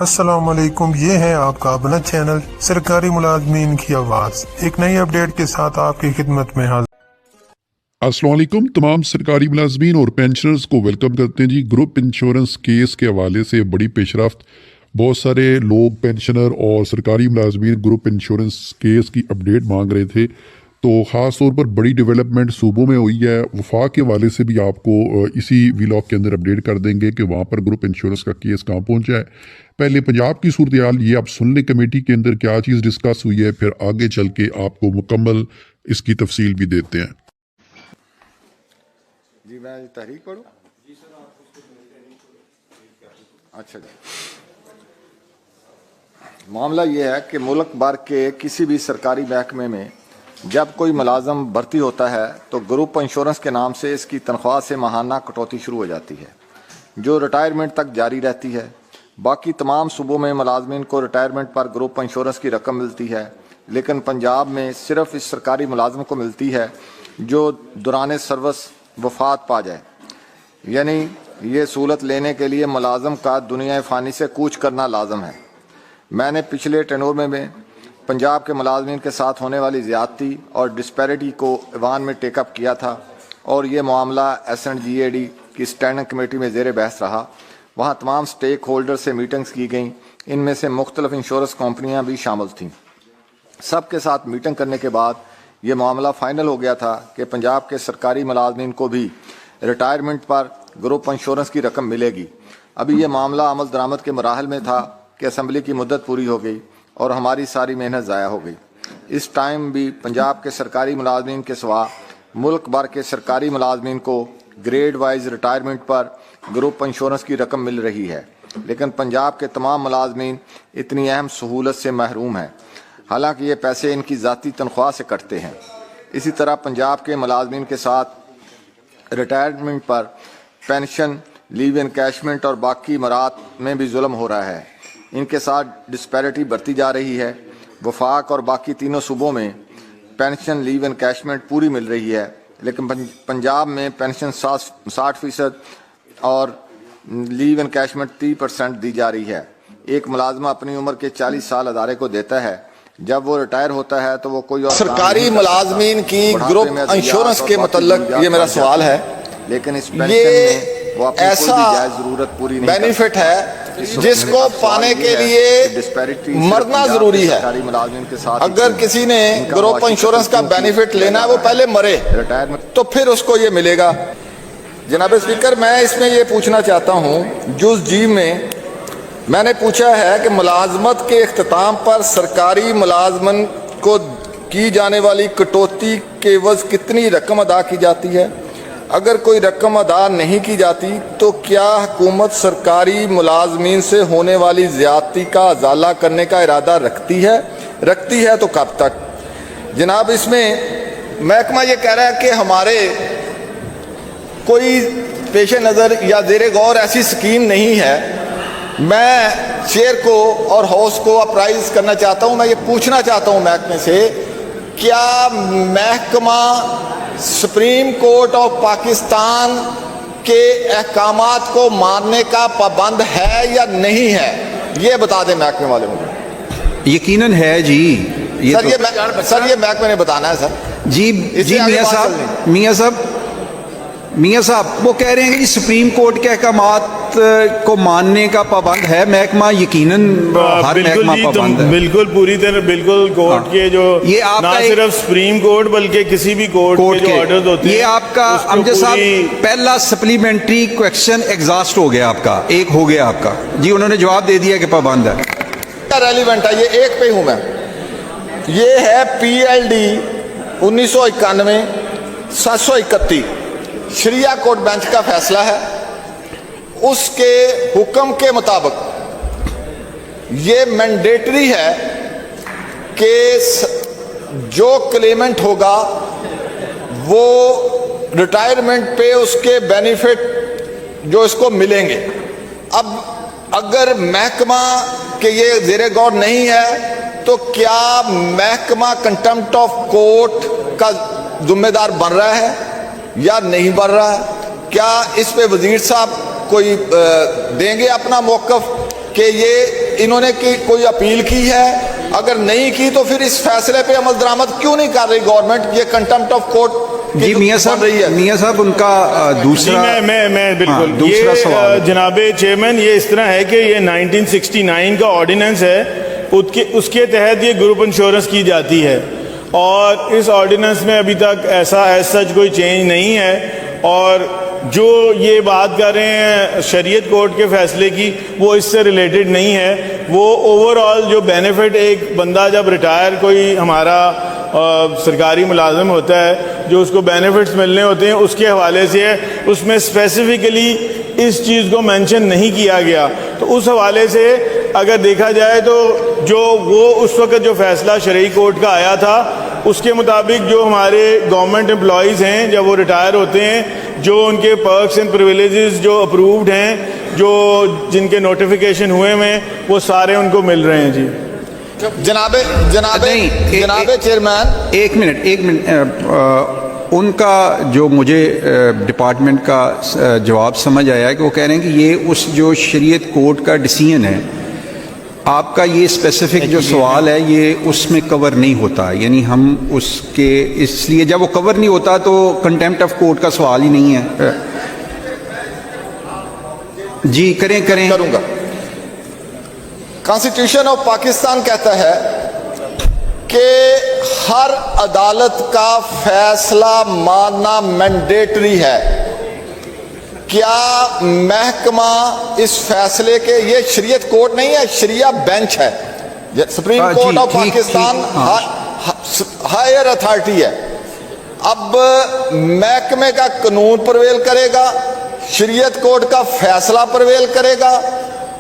السلام علیکم، یہ ہے آپ کا اپنا چینل سرکاری ملازمین کی آواز، ایک نئی اپڈیٹ کے ساتھ آپ کی خدمت میں حاضر۔ السلام علیکم، تمام سرکاری ملازمین اور پینشنرز کو ویلکم کرتے ہیں جی۔ گروپ انشورنس کیس کے حوالے سے بڑی پیش رفت، بہت سارے لوگ پینشنر اور سرکاری ملازمین گروپ انشورنس کیس کی اپڈیٹ مانگ رہے تھے، تو خاص طور پر بڑی ڈیولپمنٹ صوبوں میں ہوئی ہے۔ وفاق کے حوالے سے بھی آپ کو اسی ویلاگ کے اندر اپڈیٹ کر دیں گے کہ وہاں پر گروپ انشورنس کا کیس کہاں پہنچا ہے۔ پہلے پنجاب کی صورتحال یہ آپ سن لیں، کمیٹی کے اندر کیا چیز ڈسکس ہوئی ہے، پھر آگے چل کے آپ کو مکمل اس کی تفصیل بھی دیتے ہیں۔ جی میں تحریک پڑھوں؟ اچھا جی، معاملہ یہ ہے کہ ملک بھر کے کسی بھی سرکاری محکمے میں جب کوئی ملازم بھرتی ہوتا ہے تو گروپ انشورنس کے نام سے اس کی تنخواہ سے ماہانہ کٹوتی شروع ہو جاتی ہے، جو ریٹائرمنٹ تک جاری رہتی ہے۔ باقی تمام صوبوں میں ملازمین کو ریٹائرمنٹ پر گروپ انشورنس کی رقم ملتی ہے، لیکن پنجاب میں صرف اس سرکاری ملازم کو ملتی ہے جو دوران سروس وفات پا جائے، یعنی یہ سہولت لینے کے لیے ملازم کا دنیا فانی سے کوچ کرنا لازم ہے۔ میں نے پچھلے ٹینور میں پنجاب کے ملازمین کے ساتھ ہونے والی زیادتی اور ڈسپیرٹی کو ایوان میں ٹیک اپ کیا تھا، اور یہ معاملہ SNGAD کی اسٹینڈنگ کمیٹی میں زیر بحث رہا۔ وہاں تمام سٹیک ہولڈر سے میٹنگز کی گئیں، ان میں سے مختلف انشورنس کمپنیاں بھی شامل تھیں۔ سب کے ساتھ میٹنگ کرنے کے بعد یہ معاملہ فائنل ہو گیا تھا کہ پنجاب کے سرکاری ملازمین کو بھی ریٹائرمنٹ پر گروپ انشورنس کی رقم ملے گی۔ ابھی یہ معاملہ عمل درآمد کے مراحل میں تھا کہ اسمبلی کی مدت پوری ہو گئی اور ہماری ساری محنت ضائع ہو گئی۔ اس ٹائم بھی پنجاب کے سرکاری ملازمین کے سوا ملک بھر کے سرکاری ملازمین کو گریڈ وائز ریٹائرمنٹ پر گروپ انشورنس کی رقم مل رہی ہے، لیکن پنجاب کے تمام ملازمین اتنی اہم سہولت سے محروم ہیں، حالانکہ یہ پیسے ان کی ذاتی تنخواہ سے کٹتے ہیں۔ اسی طرح پنجاب کے ملازمین کے ساتھ ریٹائرمنٹ پر پینشن، لیو انکیشمنٹ اور باقی مراد میں بھی ظلم ہو رہا ہے۔ ان کے ساتھ ڈسپیرٹی بڑھتی جا رہی ہے۔ وفاق اور باقی تینوں صوبوں میں پینشن، لیو انکیشمنٹ پوری مل رہی ہے، لیکن پنجاب میں پینشن 60% اور لیو انکیشمنٹ 30% دی جا رہی ہے۔ ایک ملازمہ اپنی عمر کے 40 سال ادارے کو دیتا ہے، جب وہ ریٹائر ہوتا ہے تو وہ کوئی اور سرکاری ملازمین کی گروپ انشورنس کے متعلق یہ میرا سوال ہے، لیکن اس یہ ایسا بینیفٹ ہے جس کو پانے کے لیے مرنا ضروری ہے۔ اگر کسی نے گروپ انشورنس کا بینیفٹ لینا ہے وہ پہلے مرے تو پھر اس کو یہ ملے گا۔ جناب اسپیکر، میں اس میں یہ پوچھنا چاہتا ہوں، جز جی میں نے پوچھا ہے کہ ملازمت کے اختتام پر سرکاری ملازمن کو کی جانے والی کٹوتی کے عوض کتنی رقم ادا کی جاتی ہے؟ اگر کوئی رقم ادا نہیں کی جاتی تو کیا حکومت سرکاری ملازمین سے ہونے والی زیادتی کا ازالہ کرنے کا ارادہ رکھتی ہے تو کب تک؟ جناب، اس میں محکمہ یہ کہہ رہا ہے کہ ہمارے کوئی پیش نظر یا زیر غور ایسی سکیم نہیں ہے۔ میں چیئر کو اور ہاؤس کو اپرائز کرنا چاہتا ہوں، میں یہ پوچھنا چاہتا ہوں محکمے سے، کیا محکمہ سپریم کورٹ آف پاکستان کے احکامات کو ماننے کا پابند ہے یا نہیں ہے؟ یہ بتا دیں محکمے والے مجھے۔ یقیناً ہے جی۔ سر یہ محکمے نے بتانا ہے سر۔ جی میاں صاحب وہ کہہ رہے ہیں کہ سپریم کورٹ کے احکامات کو ماننے کا پابند ہے محکمہ، یقیناً ہر محکمہ پابند ہے، بالکل پوری طرح، بالکل کورٹ کے جو نہ صرف سپریم کورٹ بلکہ کسی بھی کورٹ کے جو آرڈرز ہوتے ہیں۔ یہ آپ کا امجد صاحب پہلا سپلیمنٹری کویکشن ایگزاسٹ ہو گیا، آپ کا ایک ہو گیا آپ کا جی، انہوں نے جواب دے دیا کہ پابند ہے۔ ریلیونٹ ہے، یہ ایک پہ ہوں میں۔ یہ ہے PLD 1991 731 شریعہ کورٹ بینچ کا فیصلہ ہے۔ اس کے حکم کے مطابق یہ مینڈیٹری ہے کہ جو کلیمنٹ ہوگا وہ ریٹائرمنٹ پہ اس کے بینیفٹ جو اس کو ملیں گے۔ اب اگر محکمہ کہ یہ زیر غور نہیں ہے تو کیا محکمہ کنٹمپٹ آف کورٹ کا ذمہ دار بن رہا ہے یا نہیں بن رہا ہے؟ کیا اس پہ وزیر صاحب کوئی دیں گے اپنا موقف کہ یہ انہوں نے کوئی اپیل کی ہے؟ اگر نہیں کی تو پھر اس فیصلے پہ عمل درآمد کیوں نہیں کر رہی گورنمنٹ؟ یہ کنٹمپٹ آف کورٹ جی میاں صاحب ان کا دوسرا میں بالکل دوسرا سوال جناب چیئرمین، یہ اس طرح ہے کہ یہ 1969 کا آرڈیننس ہے، اس کے تحت یہ گروپ انشورنس کی جاتی ہے، اور اس آرڈیننس میں ابھی تک ایسا ایز سچ کوئی چینج نہیں ہے، اور جو یہ بات کر رہے ہیں شریعت کورٹ کے فیصلے کی، وہ اس سے ریلیٹڈ نہیں ہے۔ وہ اوور آل جو بینیفٹ ایک بندہ جب ریٹائر کوئی ہمارا سرکاری ملازم ہوتا ہے، جو اس کو بینیفٹس ملنے ہوتے ہیں، اس کے حوالے سے ہے، اس میں اسپیسیفکلی اس چیز کو مینشن نہیں کیا گیا۔ تو اس حوالے سے اگر دیکھا جائے تو جو وہ اس وقت جو فیصلہ شرعی کورٹ کا آیا تھا، اس کے مطابق جو ہمارے گورنمنٹ امپلائیز ہیں جب وہ ریٹائر ہوتے ہیں، جو ان کے پرکس اینڈ پریویلیجز جو اپرووڈ ہیں، جو جن کے نوٹیفیکیشن ہوئے ہیں، وہ سارے ان کو مل رہے ہیں۔ جی جناب چیئرمین، ایک منٹ ان کا جو مجھے ڈپارٹمنٹ کا جواب سمجھ آیا ہے کہ وہ کہہ رہے ہیں کہ یہ اس جو شریعت کورٹ کا ڈیسیژن ہے، آپ کا یہ اسپیسیفک جو سوال ہے یہ اس میں کور نہیں ہوتا، یعنی ہم اس لیے جب وہ کور نہیں ہوتا تو کنٹیمپٹ آف کورٹ کا سوال ہی نہیں ہے۔ جی کروں گا۔ کانسٹیٹیوشن آف پاکستان کہتا ہے کہ ہر عدالت کا فیصلہ ماننا مینڈیٹری ہے۔ کیا محکمہ اس فیصلے کے، یہ شریعت کورٹ نہیں ہے، شریعہ بینچ ہے، supreme court of Pakistan higher authority ہے۔ اب محکمے کا قانون پرویل کرے گا، شریعت کورٹ کا فیصلہ پرویل کرے گا،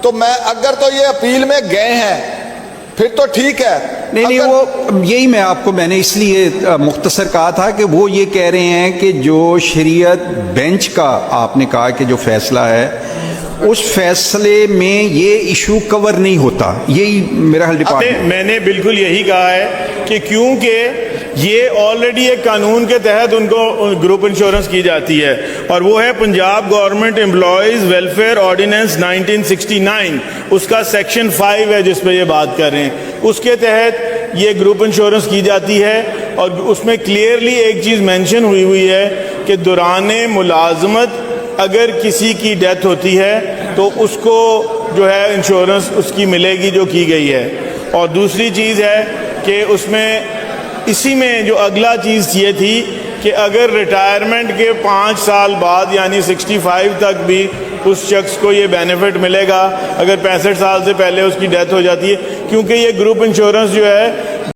تو اگر تو یہ اپیل میں گئے ہیں پھر تو ٹھیک ہے۔ نہیں وہ یہی میں نے اس لیے مختصر کہا تھا کہ وہ یہ کہہ رہے ہیں کہ جو شریعت بینچ کا آپ نے کہا کہ جو فیصلہ ہے، اس فیصلے میں یہ ایشو کور نہیں ہوتا، یہی میرا حل ڈپارٹمنٹ۔ میں نے بالکل یہی کہا ہے کہ کیونکہ یہ آلریڈی ایک قانون کے تحت ان کو گروپ انشورنس کی جاتی ہے، اور وہ ہے Punjab government employees welfare ordinance 1969، اس کا سیکشن 5 ہے جس پہ یہ بات کر رہے ہیں، اس کے تحت یہ گروپ انشورنس کی جاتی ہے، اور اس میں کلیئرلی ایک چیز مینشن ہوئی ہے کہ دوران ملازمت اگر کسی کی ڈیتھ ہوتی ہے تو اس کو جو ہے انشورنس اس کی ملے گی جو کی گئی ہے۔ اور دوسری چیز ہے کہ اس میں اسی میں جو اگلا چیز یہ تھی کہ اگر ریٹائرمنٹ کے 5 سال بعد یعنی 65 تک بھی اس شخص کو یہ بینیفٹ ملے گا اگر 65 سال سے پہلے اس کی ڈیتھ ہو جاتی ہے، کیونکہ یہ گروپ انشورنس جو ہے